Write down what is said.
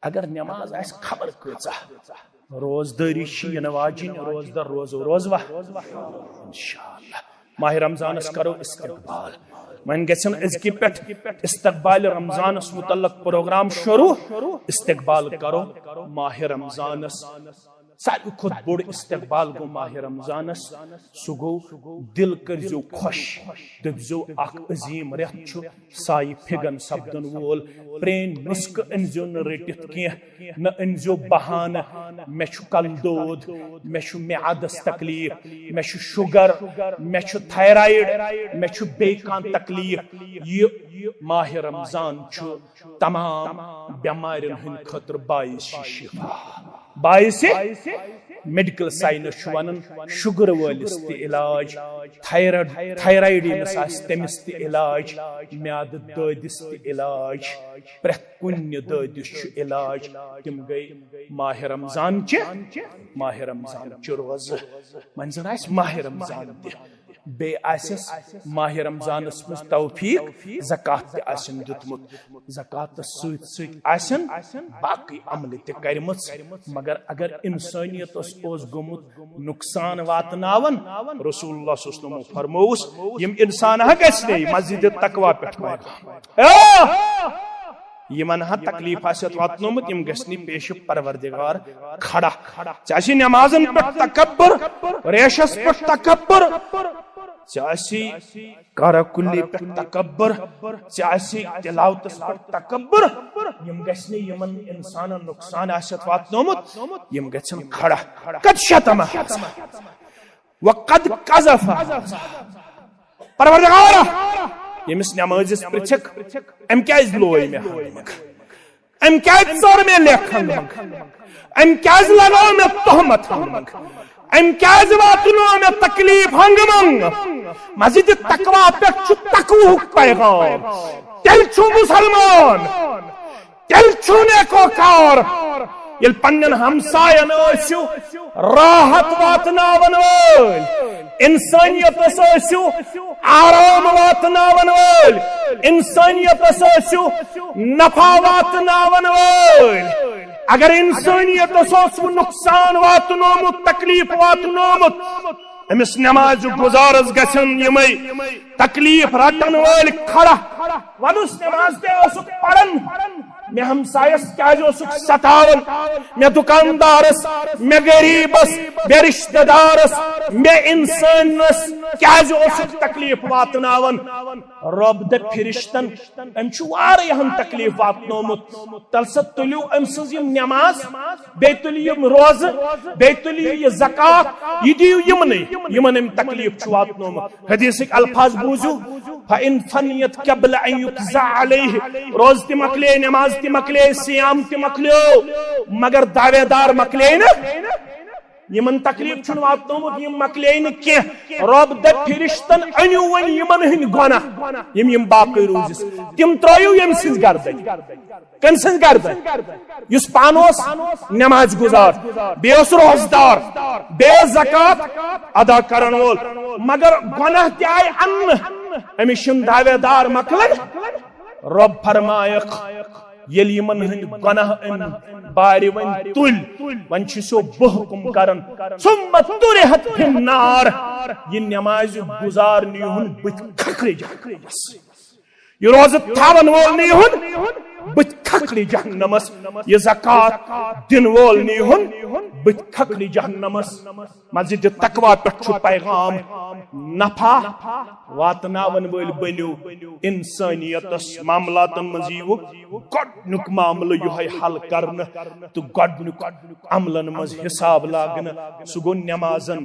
اگر نماز آس خبر کۭژاہ روزداری ین واجن روزدار روزو روزوا انشاءاللہ ماہ رمضانس کرو استقبال وین گژھن ازکہ پٮ۪ٹھ استقبال رمضانس متعلق پروگرام شروع استقبال کرو ماہ رمضانس ساروی کھت بوڑ استقبال گو ماہ رمضانس سہ گو دل کرزو خوش دپزو اخ عظیم رت چھ سایہ پھگن سپدن وول پرین نسخہ انزو نہ رٹت کی نہ انزو بہانہ مے چھ کل دود مے چھ معدس تکلیف مے چھ شوگر مے چھ تھائرائیڈ مے چھ بے کان تکلیف یہ ماہ رمضان چھ تمام بیمارین ہند خطر باعث شفا باعث میڈیکل سائنس ونان شوگر ولس تہ علاج تھائرائیڈ یمس آس تمس تہ علاج میاد دادس تہ علاج پرٛٮ۪تھ کُنہِ دادس چھ علاج تم گئی ماہ رمضان چہ روزٕ وۄنۍ زن آسہِ ماہ رمضان تہ بے آسس ماہ رمضانس مز توفیق زکات تہ آسن دتمت زکاتس سۭتۍ سۭتۍ آسن باقی عمل تہ کرمژ مگر اگر انسانیتس اوس گومت نقصان واتناون رسول اللہ صلی اللہ علیہ وسلم فرموس یم انسان گژھِ مسجد تقوا پٮ۪ٹھ یمن تکلیف آست واتنومت یم گژھنی پیش پروردگار کھڑا چاہے نمازن پہ تکبر ریشس پہ تکبر چاہے کارا کلی پہ تکبر چاہے تلاوتس پہ تکبر یم گژھنی یمن انسان نقصان آست واتنومت یم گژھن کھڑا قد شتم وقد قذف پروردگار یمس نمازس پرچک ام کیاز لوئی مے ام کیاز ژور مے لیکھن ام کیاز لگو مے تہمت ام کیاز واتنو مے تکلیف ہنگمنگ مسجد تقوا پہ تقوی پیغام تیل چھو مسلمان تیل چھو نیکوکار یل پنن ہمساین ٲسِو راحت واتناون وٲلۍ انسانیتس ٲسِو آرام واتناون وٲلۍ انسانیتس ٲسِو نفع واتناون وٲلۍ اگر انسانیتس اوسوٕ نقصان واتنومُت تکلیف واتنومُت امس نماز گزارس گژھن یمے تکلیف رٹن وٲلۍ کھڑا ونُس نماز تہِ اوسُکھ پران مے ہمسایس کیاز اوسُکھ ستاون مے دکاندارس مے غریبس مے رشتہ دارس مے انسانس کیاز اوسُکھ تکلیف واتناون رب دپ فرشتن ام چھ واریاہن تکلیف واتنومت تل سا تُلیو ام سٕنٛز یم نماز بیٚیہِ تُلیو یم روزٕ بیٚیہِ تُلیو یہ زکات یہ دیو یمنٕے یمن ام تکلیف چھ واتنومت حدیثک الفاظ بوزو فإن فنیت قبل ان یقضى علیہ روز تہ مکلے نماز تہ مکلے سیام تہ مکلیو مگر دعوے دار مکلے نا یمن تکلیف چھن واتنومت یم مکلے نا کی رب دپ فرشتن انیو ون یمن ہند گناہ یم باقی روزس تم ترایو یم سز گردن کم سز گردن یس پانوس نماز گزار بے روزدار بے زکات ادا کرن وول مگر گناہ تہ آئی ان امس دعوے دار مکلن رب فرمائق یل یمن ہند گناہ ان باری ون تل ون سو بحکم کرن ثم طرحت فی النار یہ نماز گزار نیہن بت کھکری جہنمس یہ روز تھاون وول نیہن بت کھکری جہنمس یہ زکات دن وول نیہن بت کھکری جہنمس مسجد تقوا پہ پیغام نفع واتناون ول بنو انسانیتس معاملاتن مز گۄڈنیُک معاملہ یہ حل کرنے تو گۄڈنیُک عملن مز حساب لاگنے سہ گو نمازن